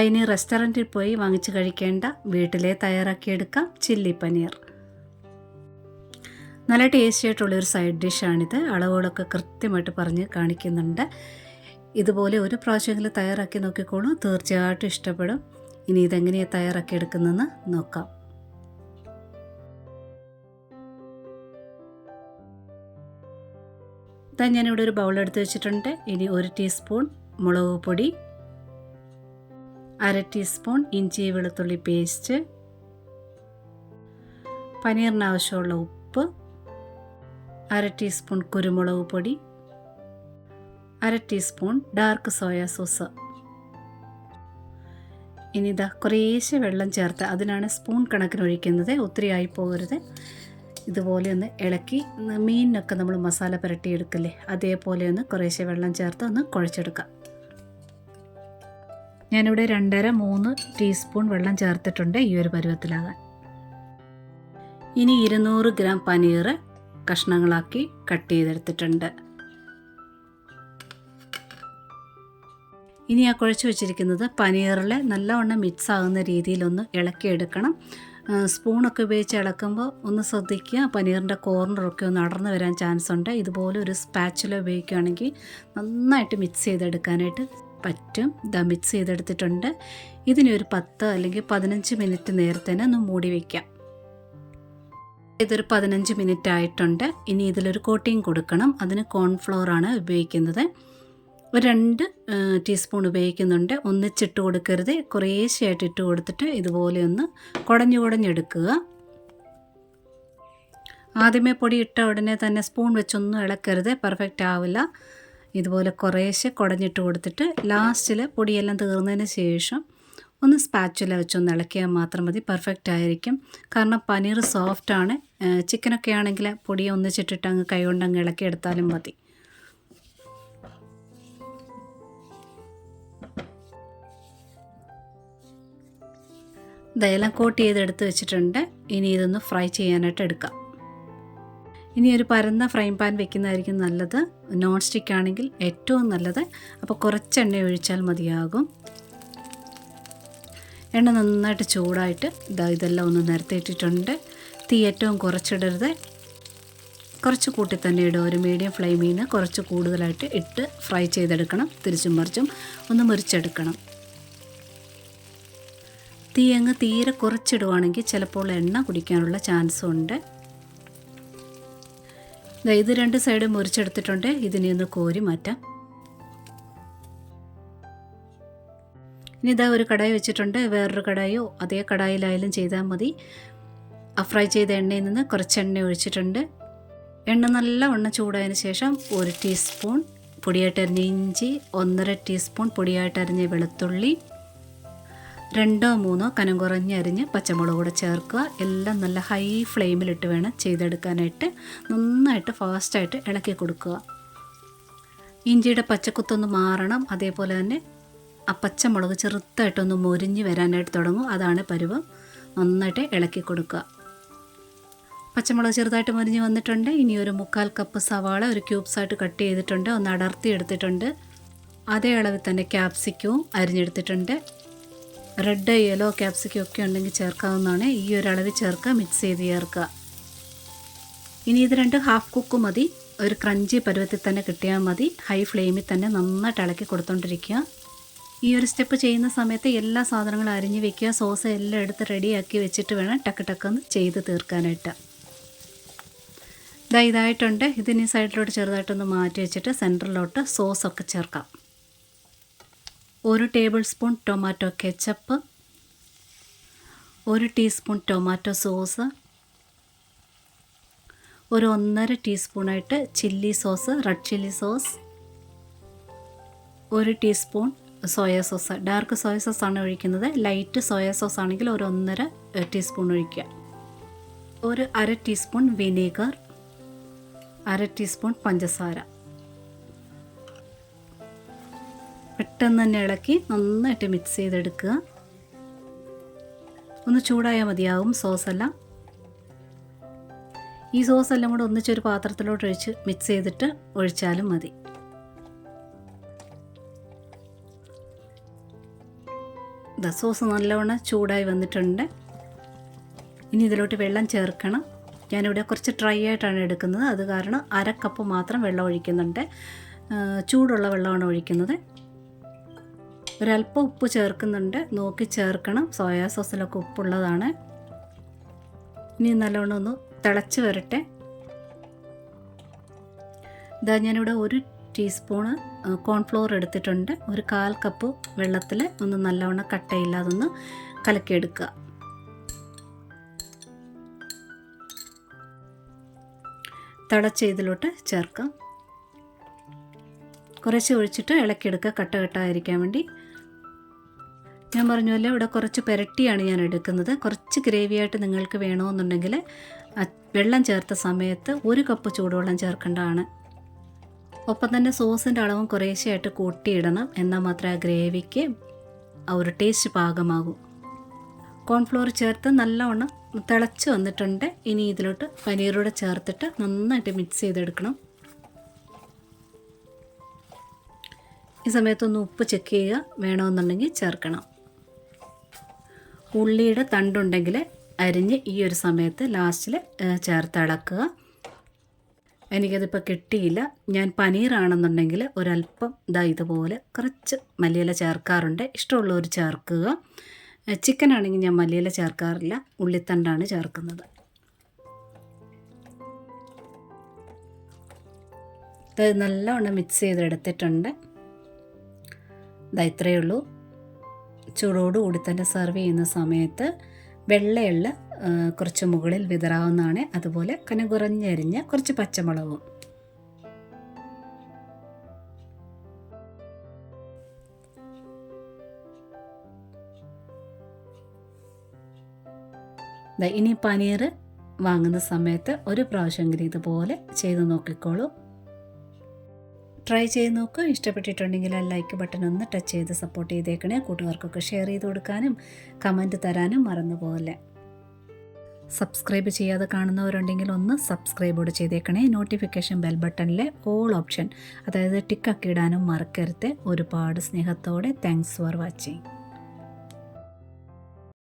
ഇനി റെസ്റ്റോറൻറ്റിൽ പോയി വാങ്ങിച്ച് കഴിക്കേണ്ട, വീട്ടിലെ തയ്യാറാക്കിയെടുക്കാം ചില്ലി പനീർ. നല്ല ടേസ്റ്റി ആയിട്ടുള്ളൊരു സൈഡ് ഡിഷാണിത്. അളവുകളൊക്കെ കൃത്യമായിട്ട് പറഞ്ഞ് കാണിക്കുന്നുണ്ട്. ഇതുപോലെ ഒരു പ്രാവശ്യമെങ്കിലും തയ്യാറാക്കി നോക്കിക്കോളൂ, തീർച്ചയായിട്ടും ഇഷ്ടപ്പെടും. ഇനി ഇതെങ്ങനെയാണ് തയ്യാറാക്കി എടുക്കുന്നതെന്ന് നോക്കാം. ഞാനിവിടെ ഒരു ബൗൾ എടുത്ത് വെച്ചിട്ടുണ്ട്. ഇനി 1 ടീസ്പൂൺ മുളക് പൊടി, 1/2 ടീസ്പൂൺ ഇഞ്ചി വെളുത്തുള്ളി പേസ്റ്റ്, പനീറിന് ആവശ്യമുള്ള ഉപ്പ്, 1/2 ടീസ്പൂൺ കുരുമുളക് പൊടി, 1/2 ടീസ്പൂൺ ഡാർക്ക് സോയ സോസ്. ഇനി കുറേശ്ശെ വെള്ളം ചേർത്ത്, അതിനാണ് സ്പൂൺ കണക്കിന് ഒഴിക്കുന്നത്, ഒത്തിരി ആയി പോകരുത്. ഇതുപോലെ ഒന്ന് ഇളക്കി, മീനിനൊക്കെ നമ്മൾ മസാല പുരട്ടിയെടുക്കല്ലേ, അതേപോലെ ഒന്ന് കുറേശ്ശെ വെള്ളം ചേർത്ത് ഒന്ന് കുഴച്ചെടുക്കാം. ഞാനിവിടെ 2.5-3 ടീസ്പൂൺ വെള്ളം ചേർത്തിട്ടുണ്ട് ഈ ഒരു പരുവത്തിലാകാൻ. ഇനി 200 ഗ്രാം പനീർ കഷ്ണങ്ങളാക്കി കട്ട് ചെയ്തെടുത്തിട്ടുണ്ട്. ഇനി ആ കുഴച്ച് വെച്ചിരിക്കുന്നത് പനീറിൽ നല്ലവണ്ണം മിക്സ് ആകുന്ന രീതിയിലൊന്ന് ഇളക്കിയെടുക്കണം. സ്പൂണൊക്കെ ഉപയോഗിച്ച് ഇളക്കുമ്പോൾ ഒന്ന് ശ്രദ്ധിക്കുക, പനീറിൻ്റെ കോർണറൊക്കെ ഒന്ന് അടർന്നു വരാൻ ചാൻസ് ഉണ്ട്. ഇതുപോലെ ഒരു സ്പാച്ചുല ഉപയോഗിക്കുകയാണെങ്കിൽ നന്നായിട്ട് മിക്സ് ചെയ്തെടുക്കാനായിട്ട് പറ്റും. മിക്സ് ചെയ്തെടുത്തിട്ടുണ്ട്. ഇതിനെ ഒരു 10 അല്ലെങ്കിൽ 15 മിനിറ്റ് നേരത്തേനെ ഒന്ന് മൂടി വയ്ക്കാം. ഇതൊരു 15 മിനിറ്റ് ആയിട്ടുണ്ട്. ഇനി ഇതിലൊരു കോട്ടിങ് കൊടുക്കണം. അതിന് കോൺഫ്ലോറാണ് ഉപയോഗിക്കുന്നത്. ഒരു 2 ടീസ്പൂൺ ഉപയോഗിക്കുന്നുണ്ട്. ഒന്നിച്ചിട്ട് കൊടുക്കരുത്, കുറേശ്ശെയായിട്ട് ഇട്ട് കൊടുത്തിട്ട് ഇതുപോലെ ഒന്ന് കുടഞ്ഞെടുക്കുക. ആദ്യമേ പൊടി ഇട്ട ഉടനെ തന്നെ സ്പൂൺ വെച്ചൊന്നും ഇളക്കരുത്, പെർഫെക്റ്റ് ആവില്ല. ഇതുപോലെ കുറേശ്ശെ കുടഞ്ഞിട്ട് കൊടുത്തിട്ട് ലാസ്റ്റിൽ പൊടിയെല്ലാം തീർന്നതിന് ശേഷം ഒന്ന് സ്പാച്ചുല വെച്ചൊന്ന് ഇളക്കിയാൽ മാത്രം മതി, പെർഫെക്റ്റ് ആയിരിക്കും. കാരണം പനീർ സോഫ്റ്റാണ്. ചിക്കനൊക്കെ ആണെങ്കിൽ പൊടിയെ ഒന്നിച്ചിട്ടിട്ട് അങ്ങ് കൈകൊണ്ട് അങ്ങ് ഇളക്കിയെടുത്താലും മതി. ഇതെല്ലാം കോട്ട് ചെയ്തെടുത്ത് വെച്ചിട്ടുണ്ട്. ഇനി ഇതൊന്ന് ഫ്രൈ ചെയ്യാനായിട്ട് എടുക്കാം. ഇനി ഒരു പരന്ന ഫ്രൈ പാൻ വെക്കുന്നതായിരിക്കും നല്ലത്. നോൺ സ്റ്റിക്ക് ആണെങ്കിൽ ഏറ്റവും നല്ലത്. അപ്പോൾ കുറച്ച് എണ്ണ ഒഴിച്ചാൽ മതിയാകും. എണ്ണ നന്നായിട്ട് ചൂടായിട്ട് ഇതെല്ലാം ഒന്ന് നിരത്തിയിട്ടിട്ടുണ്ട്. തീ ഏറ്റവും കുറച്ചിടരുത്, കുറച്ച് കൂട്ടി തന്നെ ഇടുക. ഒരു മീഡിയം ഫ്ലെയിമിൽ നിന്ന് കുറച്ച് കൂടുതലായിട്ട് ഇട്ട് ഫ്രൈ ചെയ്തെടുക്കണം. തിരിച്ചും മറിച്ചും ഒന്ന് മുരിച്ചെടുക്കണം. തീ അങ്ങ് തീരെ കുറച്ചിടുവാണെങ്കിൽ ചിലപ്പോൾ എണ്ണ കുടിക്കാനുള്ള ചാൻസും ഉണ്ട്. ഇത് 2 സൈഡും മുറിച്ചെടുത്തിട്ടുണ്ട്. ഇതിനെ ഒന്ന് കോരി മാറ്റാം. ഇനി ഒരു കടായി വെച്ചിട്ടുണ്ട്. വേറൊരു കടായോ അതേ കടായിലായാലും ചെയ്താൽ മതി. ഫ്രൈ ചെയ്ത എണ്ണയിൽ നിന്ന് കുറച്ച് എണ്ണ ഒഴിച്ചിട്ടുണ്ട്. എണ്ണ നല്ലവണ്ണം ചൂടായതിന് ശേഷം 1 ടീസ്പൂൺ പൊടിയായിട്ടരിഞ്ഞ ഇഞ്ചി, 1.5 ടീസ്പൂൺ പൊടിയായിട്ടരിഞ്ഞ വെളുത്തുള്ളി, 2-3 കനം കുറഞ്ഞരിഞ്ഞ് പച്ചമുളക് കൂടെ ചേർക്കുക. എല്ലാം നല്ല ഹൈ ഫ്ലെയിമിലിട്ട് വേണം ചെയ്തെടുക്കാനായിട്ട്. നന്നായിട്ട് ഫാസ്റ്റായിട്ട് ഇളക്കി കൊടുക്കുക. ഇഞ്ചിയുടെ പച്ചക്കുത്തൊന്ന് മാറണം. അതേപോലെ തന്നെ ആ പച്ചമുളക് ചെറുതായിട്ടൊന്ന് മൊരിഞ്ഞ് വരാനായിട്ട് തുടങ്ങും. അതാണ് പരുവം. നന്നായിട്ട് ഇളക്കി കൊടുക്കുക. പച്ചമുളക് ചെറുതായിട്ട് മൊരിഞ്ഞ് വന്നിട്ടുണ്ട്. ഇനി ഒരു 1/4 കപ്പ് സവാള ഒരു ക്യൂബ്സായിട്ട് കട്ട് ചെയ്തിട്ടുണ്ട്, ഒന്ന് അടർത്തി എടുത്തിട്ടുണ്ട്. അതേ അളവിൽ തന്നെ ക്യാപ്സിക്കവും അരിഞ്ഞെടുത്തിട്ടുണ്ട്. റെഡ്, യെല്ലോ ക്യാപ്സിക്കം ഒക്കെ ഉണ്ടെങ്കിൽ ചേർക്കാവുന്നതാണ്. ഈ ഒരു അളവിൽ ചേർക്കുക, മിക്സ് ചെയ്ത് ചേർക്കുക. ഇനി ഇത് 2 ഹാഫ് കുക്ക് മതി. ഒരു ക്രഞ്ചി പരുവത്തിൽ തന്നെ കിട്ടിയാൽ മതി. ഹൈ ഫ്ലെയിമിൽ തന്നെ നന്നായിട്ട് ഇളക്കി കൊടുത്തോണ്ടിരിക്കുക. ഈ ഒരു സ്റ്റെപ്പ് ചെയ്യുന്ന സമയത്ത് എല്ലാ സാധനങ്ങളും അരിഞ്ഞ് വെക്കുക. സോസ് എല്ലാം എടുത്ത് റെഡിയാക്കി വെച്ചിട്ട് വേണം ടക്ക് ചെയ്ത് തീർക്കാനായിട്ട്. ഇതായിട്ടുണ്ട്. ഇതിന് സൈഡിലോട്ട് ചെറുതായിട്ടൊന്ന് മാറ്റി വെച്ചിട്ട് സെൻറ്ററിലോട്ട് സോസൊക്കെ ചേർക്കാം. 1 tablespoon tomato ketchup, 1 teaspoon tomato sauce, ഒരു 1.5 ടീസ്പൂണായിട്ട് chilli sauce, red chilli sauce, 1 teaspoon soya sauce. Dark soya സോസാണ് ഒഴിക്കുന്നത്. ലൈറ്റ് സോയ സോസ് ആണെങ്കിൽ ഒരു 1.5 ടീസ്പൂൺ ഒഴിക്കുക. ഒരു 1/2 ടീസ്പൂൺ വിനീഗർ, 1/2 ടീസ്പൂൺ പഞ്ചസാര. പെട്ടെന്ന് തന്നെ ഇളക്കി നന്നായിട്ട് മിക്സ് ചെയ്തെടുക്കുക. ഒന്ന് ചൂടായാൽ മതിയാകും സോസെല്ലാം. ഈ സോസെല്ലാം കൂടെ ഒന്നിച്ചൊരു പാത്രത്തിലോട്ട് ഒഴിച്ച് മിക്സ് ചെയ്തിട്ട് ഒഴിച്ചാലും മതി. സോസ് നല്ലവണ്ണം ചൂടായി വന്നിട്ടുണ്ട്. ഇനി ഇതിലോട്ട് വെള്ളം ചേർക്കണം. ഞാനിവിടെ കുറച്ച് ഡ്രൈ ആയിട്ടാണ് എടുക്കുന്നത്, അത് കാരണം 1/2 കപ്പ് മാത്രം വെള്ളം ഒഴിക്കുന്നുണ്ട്. ചൂടുള്ള വെള്ളമാണ് ഒഴിക്കുന്നത്. ഒരല്പം ഉപ്പ് ചേർക്കുന്നുണ്ട്, നോക്കി ചേർക്കണം. സോയാ സോസിലൊക്കെ ഉപ്പുള്ളതാണ്. ഇനി നല്ലവണ്ണം ഒന്ന് തിളച്ച് വരട്ടെ. ഞാനിവിടെ 1 ടീസ്പൂണ് കോൺഫ്ലോർ എടുത്തിട്ടുണ്ട്. 1/4 കപ്പ് വെള്ളത്തിൽ ഒന്ന് നല്ലവണ്ണം കട്ടയില്ലാതെ ഒന്ന് കലക്കിയെടുക്കുക. തിളച്ച ഇതിലോട്ട് ചേർക്കാം. കുറച്ച് ഒഴിച്ചിട്ട് ഇളക്കിയെടുക്കുക, കട്ട കട്ടായിരിക്കാൻ വേണ്ടി. ഞാൻ പറഞ്ഞല്ലോ ഇവിടെ കുറച്ച് പുരട്ടിയാണ് ഞാൻ എടുക്കുന്നത്. കുറച്ച് ഗ്രേവി ആയിട്ട് നിങ്ങൾക്ക് വേണമെന്നുണ്ടെങ്കിൽ വെള്ളം ചേർത്ത സമയത്ത് 1 കപ്പ് ചൂടുവെള്ളം ചേർക്കേണ്ടതാണ്. ഒപ്പം തന്നെ സോസിൻ്റെ അളവും കുറേശ്ശെയായിട്ട് കൂട്ടിയിടണം, എന്നാൽ മാത്രമേ ആ ഗ്രേവിക്ക് ആ ഒരു ടേസ്റ്റ് പാകമാകൂ. കോൺഫ്ലോർ ചേർത്ത് നല്ലവണ്ണം തിളച്ച് വന്നിട്ടുണ്ട്. ഇനി ഇതിലോട്ട് പനീറൂടെ ചേർത്തിട്ട് നന്നായിട്ട് മിക്സ് ചെയ്തെടുക്കണം. ഈ സമയത്തൊന്ന് ഉപ്പ് ചെക്ക് ചെയ്യുക, വേണമെന്നുണ്ടെങ്കിൽ ചേർക്കണം. ഉള്ളിയുടെ തണ്ടുണ്ടെങ്കിൽ അരിഞ്ഞ് ഈ ഒരു സമയത്ത് ലാസ്റ്റിൽ ചേർത്ത് ഇളക്കുക. എനിക്കതിപ്പോൾ കിട്ടിയില്ല. ഞാൻ പനീറാണെന്നുണ്ടെങ്കിൽ ഒരല്പം ഇതുപോലെ കുറച്ച് മല്ലിയില ചേർക്കാറുണ്ട്. ഇഷ്ടമുള്ളവർ ചേർക്കുക. ചിക്കൻ ആണെങ്കിൽ ഞാൻ മല്ലിയില ചേർക്കാറില്ല, ഉള്ളിത്തണ്ടാണ് ചേർക്കുന്നത്. ഇത് നല്ലവണ്ണം മിക്സ് ചെയ്തെടുത്തിട്ടുണ്ട്. ഇത്രയേ ഉള്ളൂ. ചൂടോടുകൂടി തന്നെ സെർവ് ചെയ്യുന്ന സമയത്ത് വെള്ളയുള്ള കുറച്ച് മുകളിൽ വിതറാവുന്നതാണ്. അതുപോലെ കനം കുറഞ്ഞരിഞ്ഞ കുറച്ച് പച്ചമുളകും. ഇനി പനീർ വാങ്ങുന്ന സമയത്ത് ഒരു പ്രാവശ്യമെങ്കിലും ഇതുപോലെ ചെയ്ത് നോക്കിക്കോളൂ. ട്രൈ ചെയ്ത് നോക്കുക. ഇഷ്ടപ്പെട്ടിട്ടുണ്ടെങ്കിൽ ആ ലൈക്ക് ബട്ടൺ ഒന്ന് ടച്ച് ചെയ്ത് സപ്പോർട്ട് ചെയ്തേക്കണേ. കൂട്ടുകാർക്കൊക്കെ ഷെയർ ചെയ്ത് കൊടുക്കാനും കമൻറ്റ് തരാനും മറന്നു പോകല്ലേ. സബ്സ്ക്രൈബ് ചെയ്യാതെ കാണുന്നവരുണ്ടെങ്കിൽ ഒന്ന് സബ്സ്ക്രൈബോട് ചെയ്തേക്കണേ. നോട്ടിഫിക്കേഷൻ ബെൽ ബട്ടണിലെ ഓൾ ഓപ്ഷൻ, അതായത് ടിക്കൊക്കെ ഇടാനും മറക്കരുത്. ഒരുപാട് സ്നേഹത്തോടെ താങ്ക്സ് ഫോർ വാച്ചിങ്.